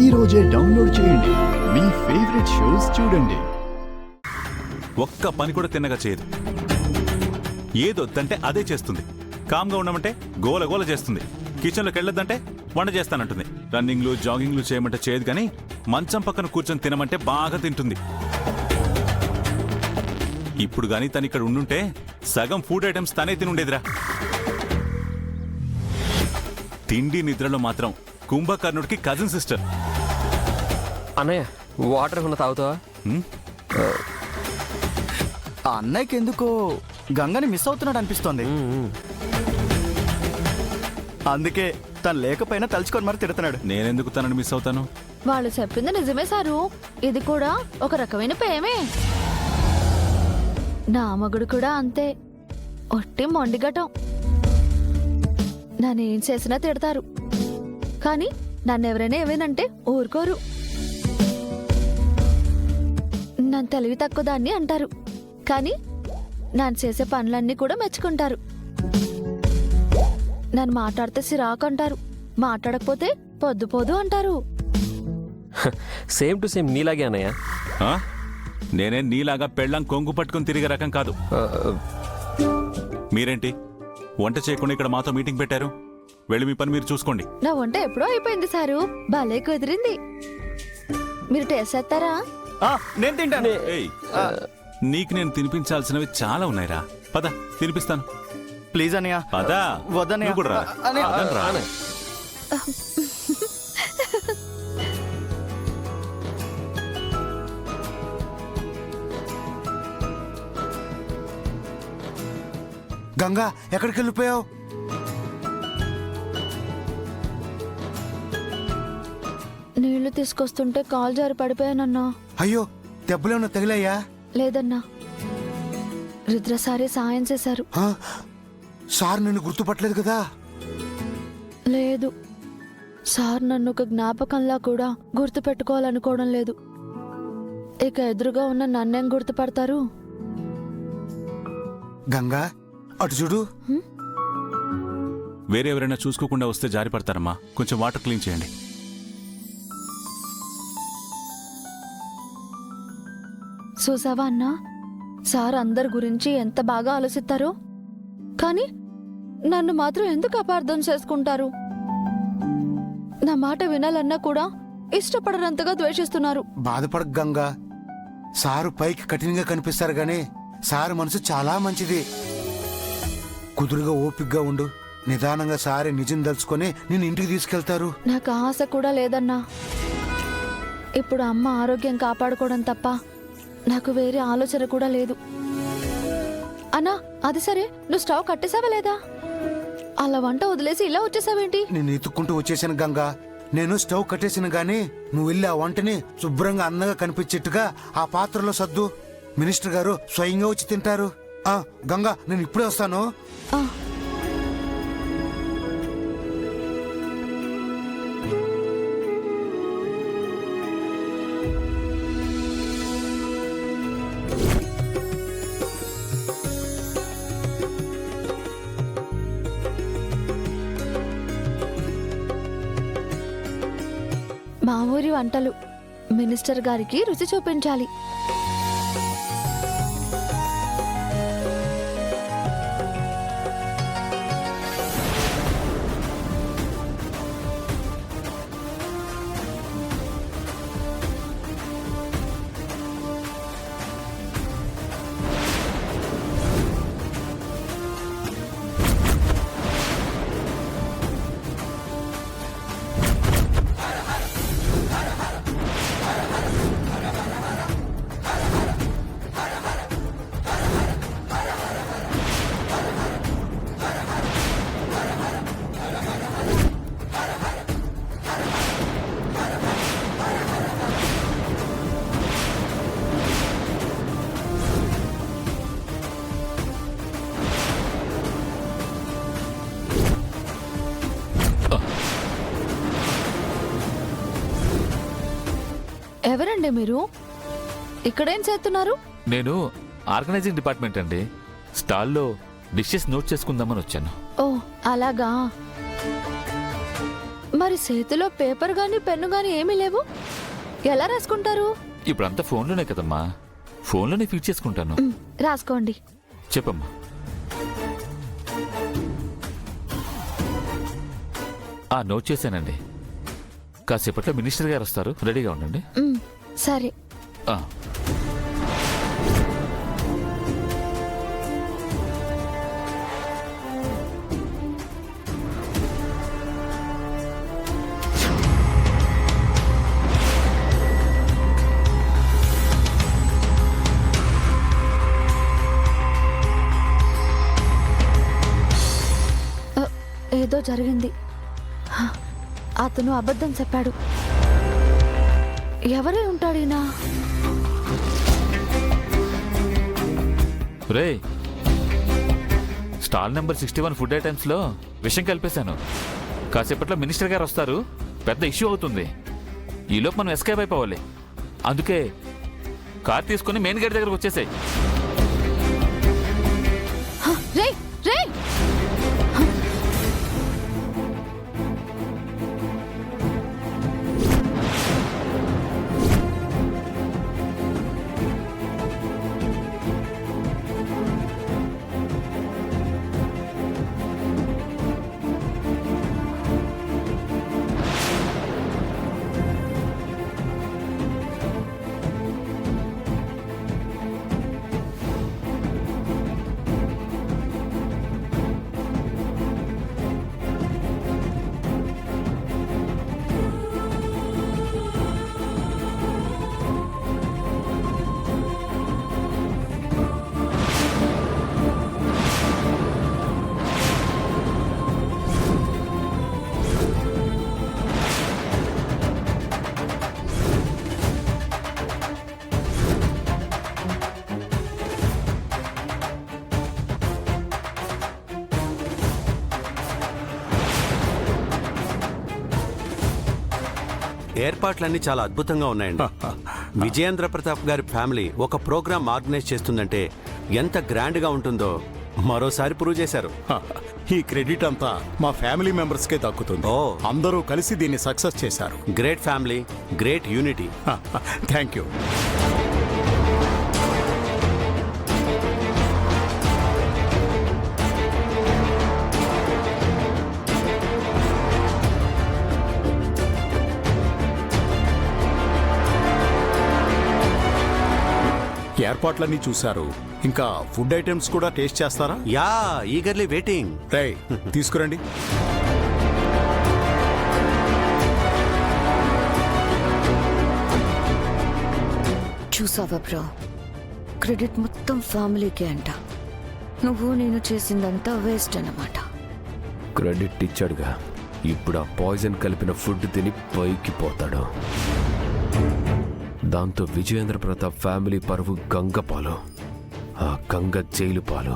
ఈ రోజే డౌన్లోడ్ చేయండి. మీ ఫేవరెట్ షోస్ చూడండి. ఒక్క పని కూడా తిన్నగా చేయదు. ఏదొద్దంటే అదే చేస్తుంది. కామ్గా ఉండమంటే గోల గోల చేస్తుంది. కిచెన్లోకి వెళ్ళొద్దంటే వంట చేస్తానంటుంది. రన్నింగ్లు జాగింగ్లు చేయమంటే చేయదు, కానీ మంచం పక్కన కూర్చొని తినమంటే బాగా తింటుంది. ఇప్పుడు గాని తను ఇక్కడ ఉండుంటే సగం ఫుడ్ ఐటమ్స్ తనే తినుండేదిరా. తిండి నిద్రలో మాత్రం కుంభకర్ణుడికి కజిన్ సిస్టర్. అన్నయ్య వాటర్ ఏమన్నా తాగుతావా? ఆ అన్నయ్యకి ఎందుకో గంగని మిస్ అవుతున్నాడు అనిపిస్తోంది. అందుకే తను లేకపోయినా తలుచుకొని మరి తిడుతున్నాడు. నేనెందుకు తనని మిస్ అవుతాను? వాళ్ళు చెప్పింది నిజమే సారు. ఇది కూడా ఒక రకమైన ప్రేమే. నా మగుడు కూడా అంతే, ఒట్టి మొండిగటం. నన్నేం చేసినా తిడతారు, కానీ నన్నెవరైనా ఏమైనంటే ఊరుకోరు. నన్ను తెలివి తక్కువ దాన్ని అంటారు, కానీ నన్ను చేసే పనులన్నీ కూడా మెచ్చుకుంటారు. నన్ను మాట్లాడితే సిరాకు అంటారు, మాట్లాడకపోతే పొద్దు అంటారు. సేమ్ టు సేమ్ నీలాగే అన్నయ్య. నేనే నీలాగా పెళ్ళం కొంగు పట్టుకుని తిరిగే రకం కాదు. మీరేంటి వంట చేయకుండా ఇక్కడ మాతో మీటింగ్ పెట్టారు? వెళ్ళి మీ పని మీరు చూసుకోండి. నా వంట ఎప్పుడో అయిపోయింది సారు, భలే కుదిరింది. మీరు టేస్ట్ చేస్తారా? నేను తింటాను. ఏయ్, నీకు నేను తినిపించాల్సినవి చాలా ఉన్నాయిరా. పద తినిపిస్తాను. ప్లీజ్ అన్నయ్య. పద. వద్దన్నయ్య. నువ్వు కూడా రా. అన్నయ్య. పదండ్రా. గంగా ఎక్కడికి వెళ్ళిపోయావు? నీళ్లు తీసుకొస్తుంటే కాలు జారి పడిపోయానన్నా. అయ్యో, దెబ్బలేమన్నా తగిలాయా? లేదన్నా, రుద్రసారి సాయం చేశారు. ఆ, సార్ నిన్ను గుర్తుపట్టలేదు కదా? లేదు, సార్ నన్ను ఒక జ్ఞాపకంలా కూడా గుర్తు పెట్టుకోవాలనుకోవడం లేదు. ఇక ఎదురుగా ఉన్న నన్నేం గుర్తుపడతారు? గంగా అటు చూడు. వేరే ఎవరైనా చూసుకోకుండా వస్తే జారి పడతారమ్మా. కొంచెం వాటర్ క్లీన్ చేయండి. చూసావా అన్నా, సార్ అందరి గురించి ఎంత బాగా ఆలోచిస్తారో, కానీ నన్ను మాత్రం ఎందుకు అపార్థం చేసుకుంటారు? నా మాట వినాలన్నా కూడా ఇష్టపడనంతగా ద్వేషిస్తున్నారు. బాధపడకు గంగా. సారు పైకి కఠినంగా కనిపిస్తారు గాని సారు మనసు చాలా మంచిది. కుదురుగా ఓపిగ్గా ఉండు. నిదానంగా సారే నిజం దలుచుకొని నేను ఇంటికి తీసుకెళ్తారు. నాకు ఆశ కూడా లేదన్నా. ఇప్పుడు అమ్మ ఆరోగ్యం కాపాడుకోవడం తప్ప నాకు వేరే ఆలోచన కూడా లేదు. అన్నా, అది సరే, నువ్వు స్టవ్ కట్టేసావా లేదా? అలా వంట వదిలేసి ఇలా వచ్చేసావేంటి? నేను ఎత్తుక్కుంటూ వచ్చేసాను గంగా. నేను స్టవ్ కట్టేసిన గాని నువ్వు వెళ్ళి ఆ వంటని శుభ్రంగా అందంగా కనిపించేట్టుగా ఆ పాత్రలో సర్దు. మినిస్టర్ గారు స్వయంగా వచ్చి తింటారు. గంగా, నేను ఇప్పుడే వస్తాను. మా ఊరి వంటలు మినిస్టర్ గారికి రుచి చూపించాలి. ఎవరండి మీరు? ఇక్కడేం చేస్తున్నారు? నేను ఆర్గనైజింగ్ డిపార్ట్మెంట్ అండి. స్టాల్లో డిషెస్ నోట్ చేసుకుందామని వచ్చాను. ఓ అలాగా. మరి చేతిలో పేపర్ గాని పెన్ను గాని ఏమీ లేవు, ఎలా రాసుకుంటారు? ఇప్పుడు అంతా ఫోన్లోనే కదమ్మా, ఫోన్లోనే ఫీడ్ చేసుకుంటాను. రాసుకోండి. చెప్పమ్మా. నోట్ చేశానండి. కాసేపట్లో మినిస్టర్ గారు వస్తారు, రెడీగా ఉండండి. సరే. ఆ. ఏదో జరిగింది. అతను అబద్ధం చెప్పాడు. ఎవరై ఉంటాడీనా? రే, స్టాల్ నెంబర్ 61 ఫుడ్ ఐటమ్స్లో విషం కలిపేశాను. కాసేపట్లో మినిస్టర్ గారు వస్తారు, పెద్ద ఇష్యూ అవుతుంది. ఈలోపు మనం ఎస్కేప్ అయిపోవాలి. అందుకే కార్ తీసుకుని మెయిన్ గేట్ దగ్గరకు వచ్చేసాయి. రే రే, ఏర్పాట్లన్నీ చాలా అద్భుతంగా ఉన్నాయండి. విజయేంద్ర ప్రతాప్ గారి ఫ్యామిలీ ఒక ప్రోగ్రామ్ ఆర్గనైజ్ చేస్తుందంటే ఎంత గ్రాండ్ గా ఉంటుందో మరోసారి ప్రూవ్ చేశారు. ఈ క్రెడిట్ అంతా మా ఫ్యామిలీ మెంబర్స్ కే దక్కుతుంది. ఓ. అందరూ కలిసి దీన్ని సక్సెస్ చేశారు. Great family, great unity. Thank you. ఏర్పాట్లన్నీ చూశారు. ఇంకా ఫుడ్ ఐటమ్స్ కూడా టేస్ట్ చేస్తారా? Yeah, eagerly waiting. రే, తీసుకురండి. చూసావా బ్రో, క్రెడిట్ మొత్తం ఫ్యామిలీకే అంట. నువ్వు నేను చేసిందంతా వేస్ట్ అన్నమాట. క్రెడిట్ ఇచ్చాడుగా, ఇప్పుడు ఆ పాయిజన్ కలిపిన ఫుడ్ తిని పైకి పోతాడు. దాంతో విజయేంద్ర ప్రతాప్ ఫ్యామిలీ పరువు గంగ పాలు, ఆ గంగ జైలు పాలు.